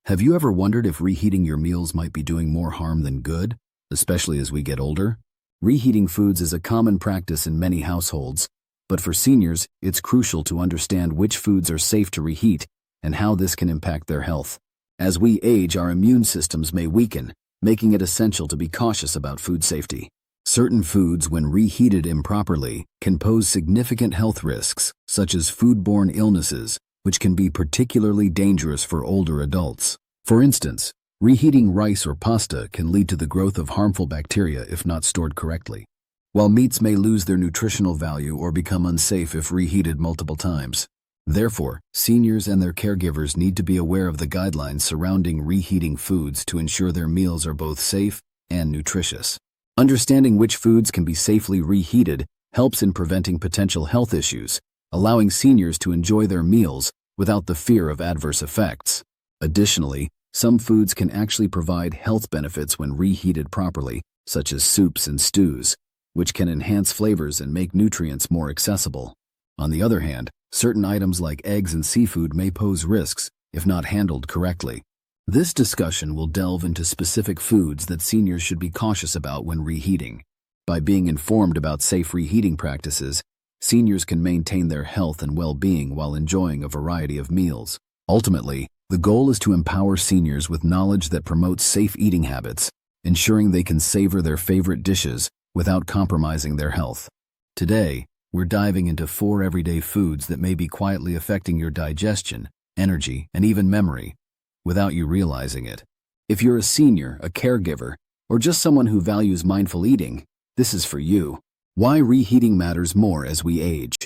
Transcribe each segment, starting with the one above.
Have you ever wondered if reheating your meals might be doing more harm than good, especially as we get older? Reheating foods is a common practice in many households, but for seniors, it's crucial to understand which foods are safe to reheat and how this can impact their health. As we age, our immune systems may weaken, making it essential to be cautious about food safety. Certain foods, when reheated improperly, can pose significant health risks, such as foodborne illnesses, which can be particularly dangerous for older adults. For instance, reheating rice or pasta can lead to the growth of harmful bacteria if not stored correctly, while meats may lose their nutritional value or become unsafe if reheated multiple times. Therefore, seniors and their caregivers need to be aware of the guidelines surrounding reheating foods to ensure their meals are both safe and nutritious. Understanding which foods can be safely reheated helps in preventing potential health issues, allowing seniors to enjoy their meals without the fear of adverse effects. Additionally, some foods can actually provide health benefits when reheated properly, such as soups and stews, which can enhance flavors and make nutrients more accessible. On the other hand, certain items like eggs and seafood may pose risks if not handled correctly. This discussion will delve into specific foods that seniors should be cautious about when reheating. By being informed about safe reheating practices, seniors can maintain their health and well-being while enjoying a variety of meals. Ultimately, the goal is to empower seniors with knowledge that promotes safe eating habits, ensuring they can savor their favorite dishes without compromising their health. Today, we're diving into 4 everyday foods that may be quietly affecting your digestion, energy, and even memory, without you realizing it. If you're a senior, a caregiver, or just someone who values mindful eating, this is for you. Why reheating matters more as we age.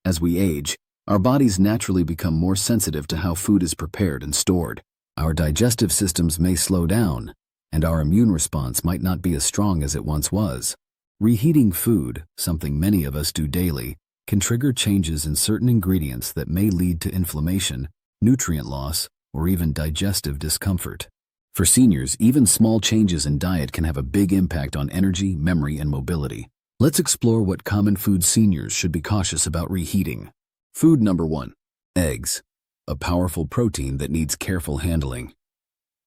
As we age, our bodies naturally become more sensitive to how food is prepared and stored. Our digestive systems may slow down, and our immune response might not be as strong as it once was. Reheating food, something many of us do daily, can trigger changes in certain ingredients that may lead to inflammation, nutrient loss, or even digestive discomfort. For seniors, even small changes in diet can have a big impact on energy, memory, and mobility. Let's explore what common foods seniors should be cautious about reheating. Food number 1. Eggs, a powerful protein that needs careful handling.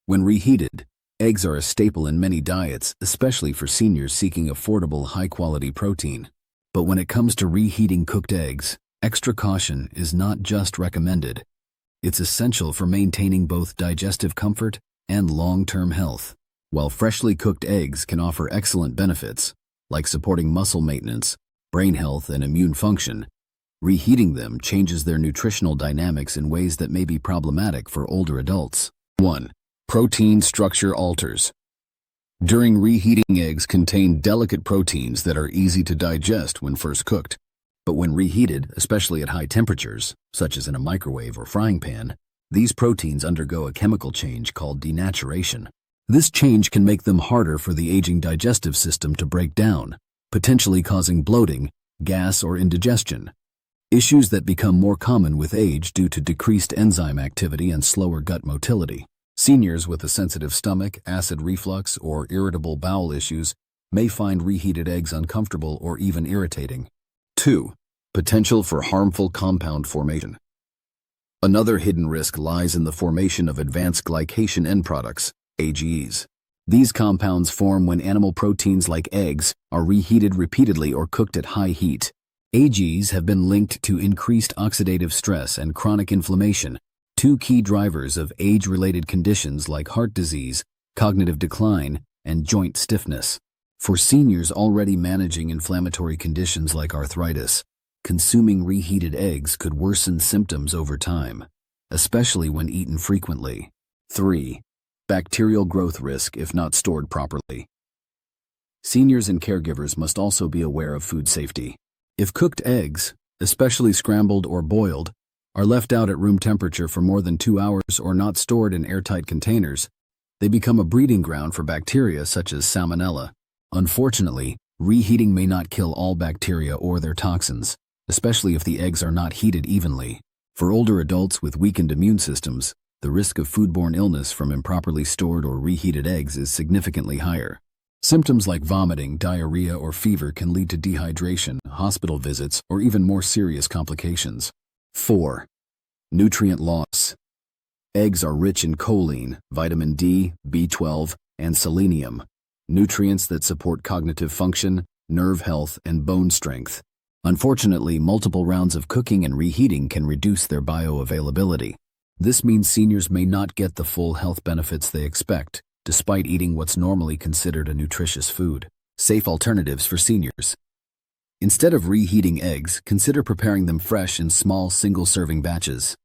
When reheated, eggs are a staple in many diets, especially for seniors seeking affordable, high-quality protein. But when it comes to reheating cooked eggs, extra caution is not just recommended. It's essential for maintaining both digestive comfort and long-term health. While freshly cooked eggs can offer excellent benefits, like supporting muscle maintenance, brain health, and immune function, reheating them changes their nutritional dynamics in ways that may be problematic for older adults. 1. Protein structure alters. During reheating, eggs contain delicate proteins that are easy to digest when first cooked. But when reheated, especially at high temperatures, such as in a microwave or frying pan, these proteins undergo a chemical change called denaturation. This change can make them harder for the aging digestive system to break down, potentially causing bloating, gas, or indigestion, issues that become more common with age due to decreased enzyme activity and slower gut motility. Seniors with a sensitive stomach, acid reflux, or irritable bowel issues may find reheated eggs uncomfortable or even irritating. 2. Potential for harmful compound formation. Another hidden risk lies in the formation of advanced glycation end products, AGEs. These compounds form when animal proteins like eggs are reheated repeatedly or cooked at high heat. AGEs have been linked to increased oxidative stress and chronic inflammation, 2 key drivers of age-related conditions like heart disease, cognitive decline, and joint stiffness. For seniors already managing inflammatory conditions like arthritis, consuming reheated eggs could worsen symptoms over time, especially when eaten frequently. 3. Bacterial growth risk if not stored properly. Seniors and caregivers must also be aware of food safety. If cooked eggs, especially scrambled or boiled, are left out at room temperature for more than 2 hours or not stored in airtight containers, they become a breeding ground for bacteria such as Salmonella. Unfortunately, reheating may not kill all bacteria or their toxins, especially if the eggs are not heated evenly. For older adults with weakened immune systems, the risk of foodborne illness from improperly stored or reheated eggs is significantly higher. Symptoms like vomiting, diarrhea, or fever can lead to dehydration, hospital visits, or even more serious complications. 4. Nutrient loss. Eggs are rich in choline, vitamin D, B12, and selenium, nutrients that support cognitive function, nerve health, and bone strength. Unfortunately, multiple rounds of cooking and reheating can reduce their bioavailability. This means seniors may not get the full health benefits they expect, despite eating what's normally considered a nutritious food. Safe alternatives for seniors. Instead of reheating eggs, consider preparing them fresh in small single-serving batches.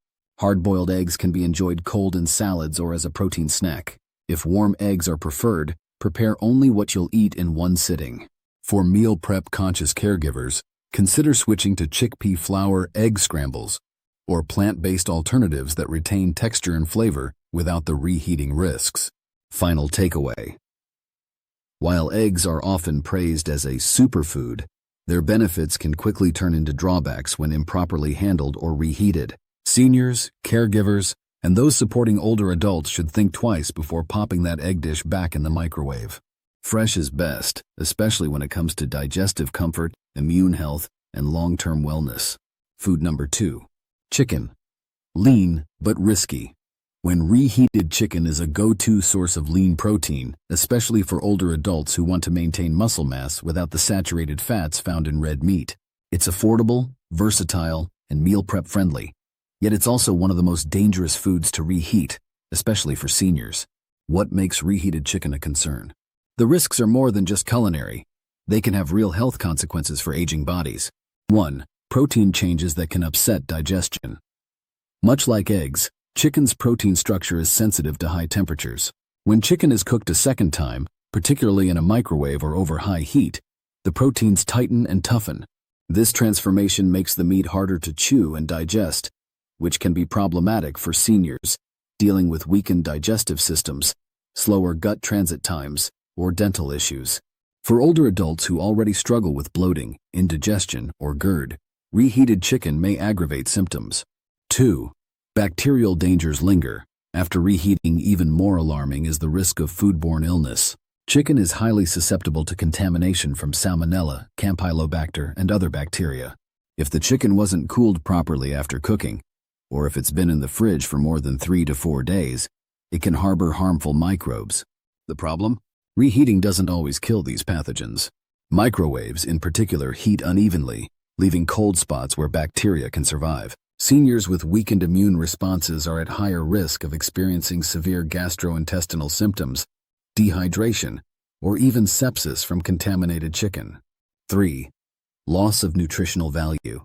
Hard-boiled eggs can be enjoyed cold in salads or as a protein snack. If warm eggs are preferred, prepare only what you'll eat in one sitting. For meal prep-conscious caregivers, consider switching to chickpea flour egg scrambles or plant-based alternatives that retain texture and flavor without the reheating risks. Final takeaway. While eggs are often praised as a superfood, their benefits can quickly turn into drawbacks when improperly handled or reheated. Seniors, caregivers, and those supporting older adults should think twice before popping that egg dish back in the microwave. Fresh is best, especially when it comes to digestive comfort, immune health, and long-term wellness. Food number 2. Chicken. Lean, but risky. When reheated chicken is a go-to source of lean protein, especially for older adults who want to maintain muscle mass without the saturated fats found in red meat. It's affordable, versatile, and meal prep friendly. Yet it's also one of the most dangerous foods to reheat, especially for seniors. What makes reheated chicken a concern? The risks are more than just culinary. They can have real health consequences for aging bodies. 1. Protein changes that can upset digestion. Much like eggs, chicken's protein structure is sensitive to high temperatures. When chicken is cooked a second time, particularly in a microwave or over high heat, the proteins tighten and toughen. This transformation makes the meat harder to chew and digest, which can be problematic for seniors dealing with weakened digestive systems, slower gut transit times, or dental issues. For older adults who already struggle with bloating, indigestion, or GERD, reheated chicken may aggravate symptoms. 2. Bacterial dangers linger. After reheating, even more alarming is the risk of foodborne illness. Chicken is highly susceptible to contamination from Salmonella, Campylobacter, and other bacteria. If the chicken wasn't cooled properly after cooking, or if it's been in the fridge for more than 3 to 4 days, it can harbor harmful microbes. The problem? Reheating doesn't always kill these pathogens. Microwaves, in particular, heat unevenly, leaving cold spots where bacteria can survive. Seniors with weakened immune responses are at higher risk of experiencing severe gastrointestinal symptoms, dehydration, or even sepsis from contaminated chicken. 3. Loss of nutritional value.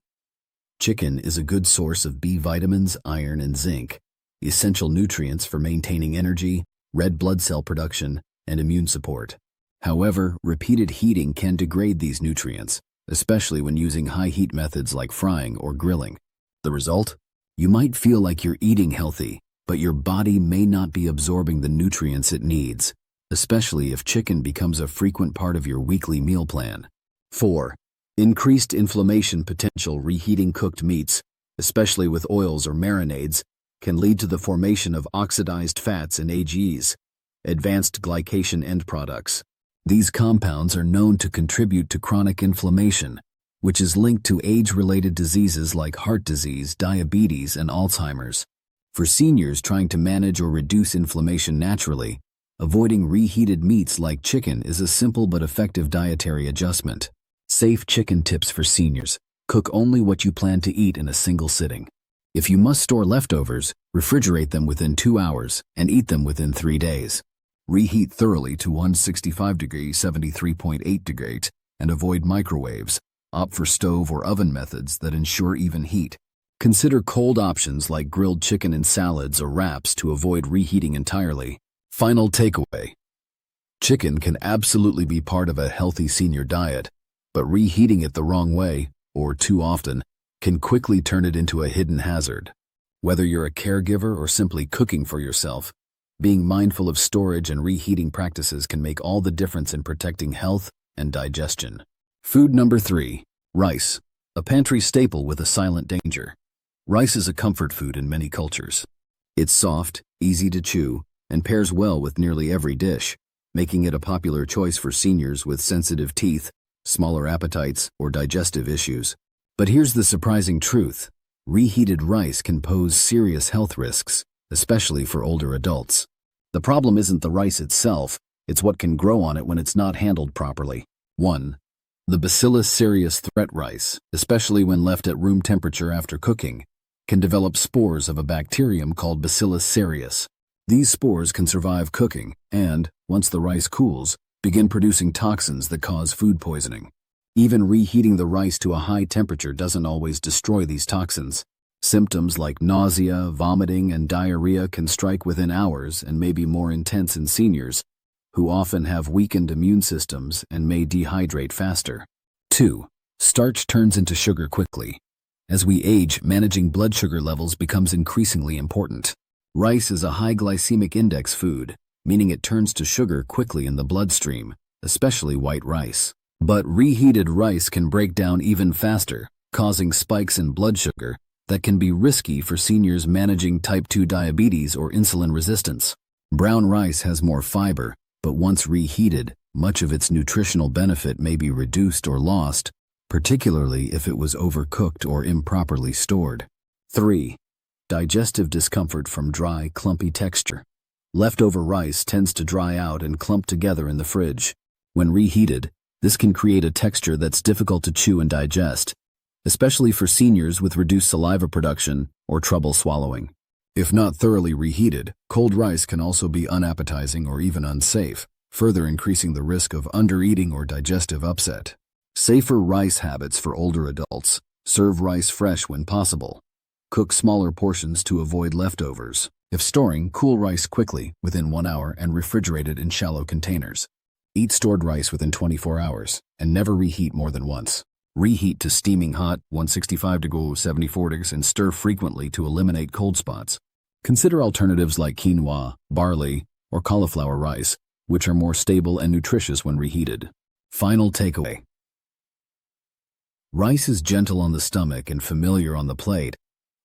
Chicken is a good source of B vitamins, iron, and zinc, essential nutrients for maintaining energy, red blood cell production, and immune support. However, repeated heating can degrade these nutrients, especially when using high heat methods like frying or grilling. The result? You might feel like you're eating healthy, but your body may not be absorbing the nutrients it needs, especially if chicken becomes a frequent part of your weekly meal plan. 4. Increased inflammation potential. Reheating cooked meats, especially with oils or marinades, can lead to the formation of oxidized fats and AGEs, advanced glycation end products. These compounds are known to contribute to chronic inflammation, which is linked to age-related diseases like heart disease, diabetes, and Alzheimer's. For seniors trying to manage or reduce inflammation naturally, avoiding reheated meats like chicken is a simple but effective dietary adjustment. Safe chicken tips for seniors. Cook only what you plan to eat in a single sitting. If you must store leftovers, refrigerate them within 2 hours and eat them within 3 days. Reheat thoroughly to 165 degrees 73.8 degrees and avoid microwaves. Opt for stove or oven methods that ensure even heat. Consider cold options like grilled chicken in salads or wraps to avoid reheating entirely. Final takeaway. Chicken can absolutely be part of a healthy senior diet, but reheating it the wrong way, or too often, can quickly turn it into a hidden hazard. Whether you're a caregiver or simply cooking for yourself, being mindful of storage and reheating practices can make all the difference in protecting health and digestion. Food number 3. Rice, a pantry staple with a silent danger. Rice is a comfort food in many cultures. It's soft, easy to chew, and pairs well with nearly every dish, making it a popular choice for seniors with sensitive teeth, smaller appetites, or digestive issues. But here's the surprising truth. Reheated rice can pose serious health risks. especially for older adults. The problem isn't the rice itself, it's what can grow on it when it's not handled properly. 1. The Bacillus cereus threat rice, especially when left at room temperature after cooking, can develop spores of a bacterium called Bacillus cereus. These spores can survive cooking and, once the rice cools, begin producing toxins that cause food poisoning. Even reheating the rice to a high temperature doesn't always destroy these toxins. Symptoms like nausea, vomiting, and diarrhea can strike within hours and may be more intense in seniors, who often have weakened immune systems and may dehydrate faster. 2. Starch turns into sugar quickly. As we age, managing blood sugar levels becomes increasingly important. Rice is a high glycemic index food, meaning it turns to sugar quickly in the bloodstream, especially white rice. But reheated rice can break down even faster, causing spikes in blood sugar that can be risky for seniors managing type 2 diabetes or insulin resistance. Brown rice has more fiber, but once reheated, much of its nutritional benefit may be reduced or lost, particularly if it was overcooked or improperly stored. 3. Digestive discomfort from dry, clumpy texture. Leftover rice tends to dry out and clump together in the fridge. When reheated, this can create a texture that's difficult to chew and digest, especially for seniors with reduced saliva production or trouble swallowing. If not thoroughly reheated, cold rice can also be unappetizing or even unsafe, further increasing the risk of undereating or digestive upset. Safer rice habits for older adults. Serve rice fresh when possible. Cook smaller portions to avoid leftovers. If storing, cool rice quickly within 1 hour and refrigerate it in shallow containers. Eat stored rice within 24 hours and never reheat more than once. Reheat to steaming hot, 165 to 74 degrees, and stir frequently to eliminate cold spots. Consider alternatives like quinoa, barley, or cauliflower rice, which are more stable and nutritious when reheated. Final takeaway. Rice is gentle on the stomach and familiar on the plate,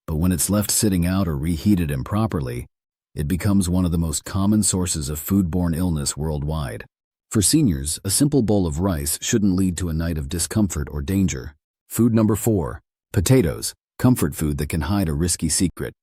but when it's left sitting out or reheated improperly, it becomes one of the most common sources of foodborne illness worldwide. For seniors, a simple bowl of rice shouldn't lead to a night of discomfort or danger. Food number 4. Potatoes, comfort food that can hide a risky secret.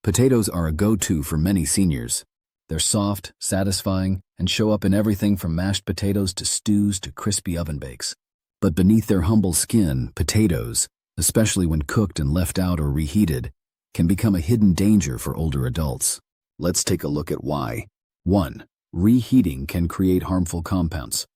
Potatoes are a go-to for many seniors. They're soft, satisfying, and show up in everything from mashed potatoes to stews to crispy oven bakes. But beneath their humble skin, potatoes, especially when cooked and left out or reheated, can become a hidden danger for older adults. Let's take a look at why. 1. Reheating can create harmful compounds.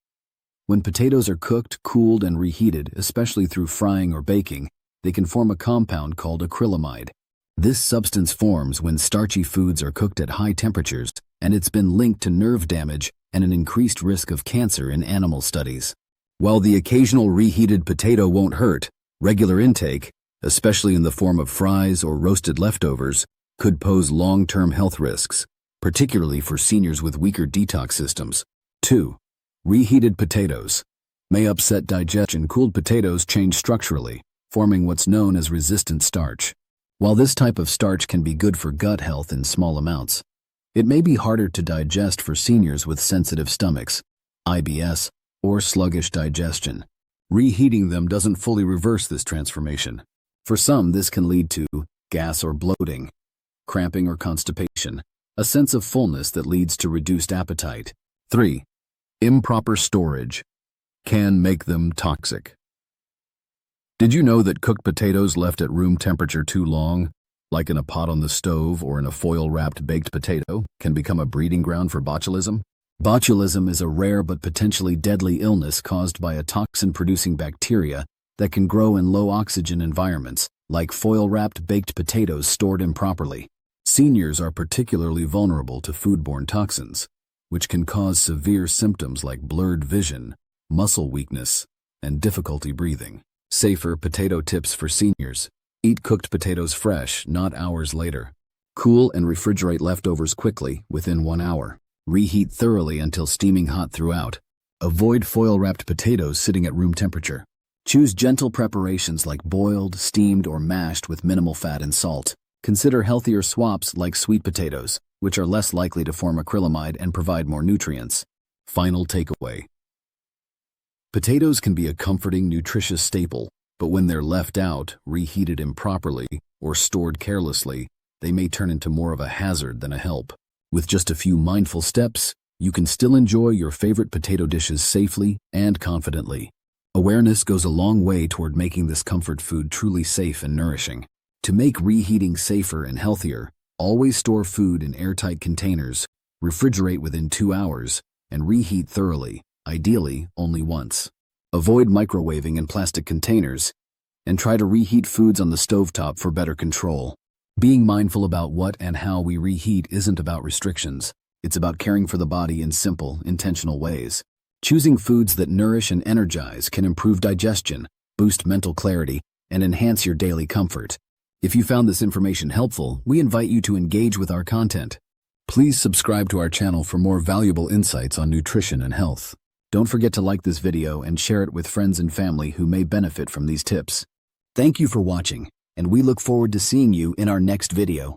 When potatoes are cooked, cooled, and reheated, especially through frying or baking, they can form a compound called acrylamide. This substance forms when starchy foods are cooked at high temperatures, and it's been linked to nerve damage and an increased risk of cancer in animal studies. While the occasional reheated potato won't hurt, regular intake, especially in the form of fries or roasted leftovers, could pose long-term health risks, particularly for seniors with weaker detox systems. 2. Reheated potatoes may upset digestion. Cooled potatoes change structurally, forming what's known as resistant starch. While this type of starch can be good for gut health in small amounts, it may be harder to digest for seniors with sensitive stomachs, IBS, or sluggish digestion. Reheating them doesn't fully reverse this transformation. For some, this can lead to gas or bloating, cramping or constipation, a sense of fullness that leads to reduced appetite. 3. Improper storage can make them toxic. Did you know that cooked potatoes left at room temperature too long, like in a pot on the stove or in a foil-wrapped baked potato, can become a breeding ground for botulism? Botulism is a rare but potentially deadly illness caused by a toxin-producing bacteria that can grow in low-oxygen environments, like foil-wrapped baked potatoes stored improperly. Seniors are particularly vulnerable to foodborne toxins, which can cause severe symptoms like blurred vision, muscle weakness, and difficulty breathing. Safer potato tips for seniors. Eat cooked potatoes fresh, not hours later. Cool and refrigerate leftovers quickly, within 1 hour. Reheat thoroughly until steaming hot throughout. Avoid foil-wrapped potatoes sitting at room temperature. Choose gentle preparations like boiled, steamed, or mashed with minimal fat and salt. Consider healthier swaps like sweet potatoes, which are less likely to form acrylamide and provide more nutrients. Final takeaway. Potatoes can be a comforting, nutritious staple, but when they're left out, reheated improperly, or stored carelessly, they may turn into more of a hazard than a help. With just a few mindful steps, you can still enjoy your favorite potato dishes safely and confidently. Awareness goes a long way toward making this comfort food truly safe and nourishing. To make reheating safer and healthier, always store food in airtight containers, refrigerate within 2 hours, and reheat thoroughly, ideally only once. Avoid microwaving in plastic containers, and try to reheat foods on the stovetop for better control. Being mindful about what and how we reheat isn't about restrictions. It's about caring for the body in simple, intentional ways. Choosing foods that nourish and energize can improve digestion, boost mental clarity, and enhance your daily comfort. If you found this information helpful, we invite you to engage with our content. Please subscribe to our channel for more valuable insights on nutrition and health. Don't forget to like this video and share it with friends and family who may benefit from these tips. Thank you for watching, and we look forward to seeing you in our next video.